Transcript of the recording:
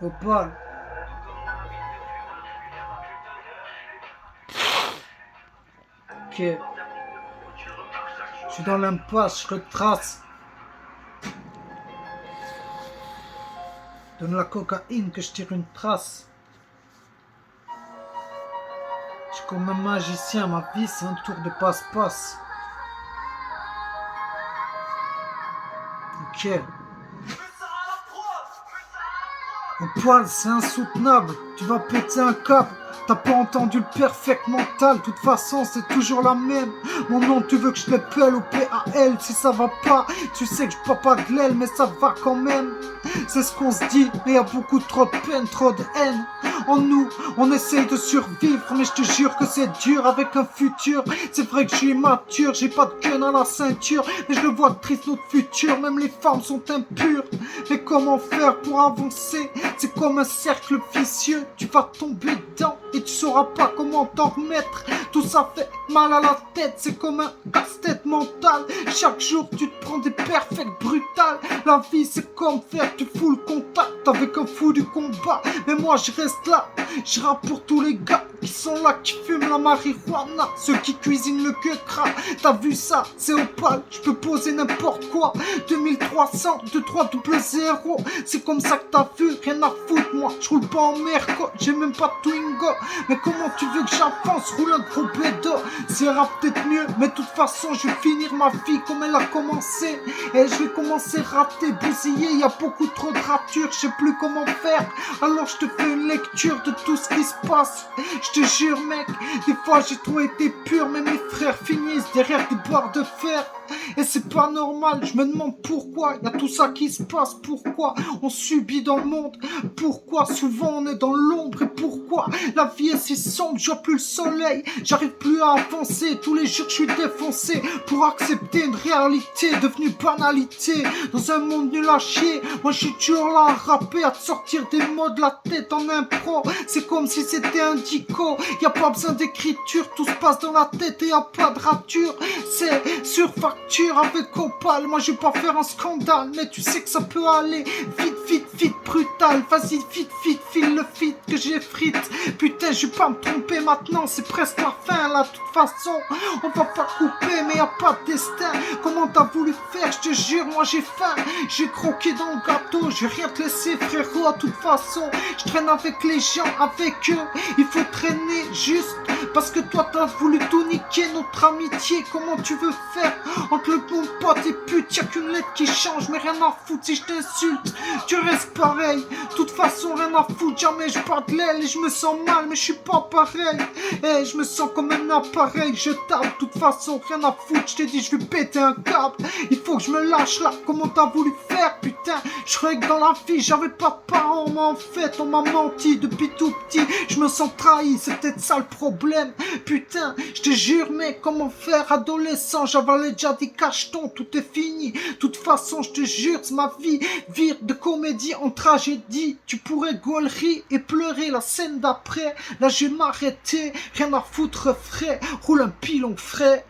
Au bal. Ok. Je suis dans l'impasse, je retrace. Donne la cocaïne que je tire une trace. Je suis comme un magicien, ma vie c'est un tour de passe-passe. Ok. Au poil, c'est insoutenable. Tu vas péter un câble. T'as pas entendu le perfect mental. De toute façon, c'est toujours la même. Mon nom, tu veux que je l'appelle au PAL. Si ça va pas, tu sais que je peux pas de l'aile, mais ça va quand même. C'est ce qu'on se dit, mais y a beaucoup trop de peine, trop de haine. En nous, on essaye de survivre, mais je te jure que c'est dur avec un futur. C'est vrai que je suis immature, j'ai pas de gun à la ceinture, mais je le vois triste notre futur, même les femmes sont impures. Mais comment faire pour avancer? C'est comme un cercle vicieux, tu vas tomber dedans et tu sauras pas comment t'en remettre. Tout ça fait mal à la tête, c'est comme un casse-tête mental. Chaque jour tu te prends des perfects brutales. La vie c'est comme faire, tu fous le contact avec un fou du combat. Mais moi je reste là, je rappe pour tous les gars qui sont là, qui fument la marijuana, ceux qui cuisinent le quecra. T'as vu ça, c'est opale, je peux poser n'importe quoi. 2300, 2300, c'est comme ça que t'as vu, rien à foutre moi. Je roule pas en merco, j'ai même pas de Twingo. Mais comment tu veux que j'avance, roule un gros bédo? C'est rap peut-être mieux, mais de toute façon je vais finir ma vie comme elle a commencé. Et je vais commencer à rater, bousiller, y a beaucoup trop de ratures, je sais plus comment faire. Alors je te fais une lecture de tout ce qui se passe. Je te jure mec, des fois j'ai trop été pur, mais mes frères finissent derrière des barres de fer. Et c'est pas normal, je me demande pourquoi y a tout ça qui se passe, pourquoi on subit dans le monde, pourquoi souvent on est dans l'ombre et pourquoi la vie est si sombre, je vois plus le soleil, j'arrive plus à avancer, tous les jours je suis défoncé pour accepter une réalité devenue banalité, dans un monde nul à chier, moi je suis toujours là à rapper, à te sortir des mots de la tête en impro, c'est comme si c'était un dico, y a pas besoin d'écriture, tout se passe dans la tête et y a pas de rature, c'est sur facture avec Opal, moi je vais pas faire un scandale, mais tu sais que ça peut aller vite, brutal, vas-y, vite, file le feat que j'ai frite, putain, je vais pas me tromper maintenant, c'est presque la fin là, de toute façon, on va pas couper, mais y a pas de destin, comment t'as voulu faire, je te jure, moi j'ai faim, j'ai croqué dans le gâteau, je vais rien te laisser frérot, de toute façon, je traîne avec les gens, avec eux, il faut traîner juste, parce que toi t'as voulu tout niquer, notre amitié, comment tu veux faire, entre le bon pote et pute, y'a qu'une lettre qui change, mais rien à foutre si je t'insulte, tu restes pareil, de toute façon rien à foutre, jamais je pars de l'aile et je me sens mal, mais je suis pas pareil, et je me sens comme un appareil, je tape, de toute façon rien à foutre, je t'ai dit je vais péter un câble, il faut que je me lâche là, comment t'as voulu faire, putain, je croyais que dans la vie j'avais pas de parents, mais en fait on m'a menti depuis tout petit, je me sens trahi, c'est peut-être ça le problème, putain, je te jure mec, comment faire, adolescent, j'avalais déjà des cachetons, tout est fini, de toute façon je te jure, c'est ma vie, vire de comédie en tragédie, tu pourrais gaulerie et pleurer la scène d'après, là je vais m'arrêter, rien à foutre frais, roule un pilon frais,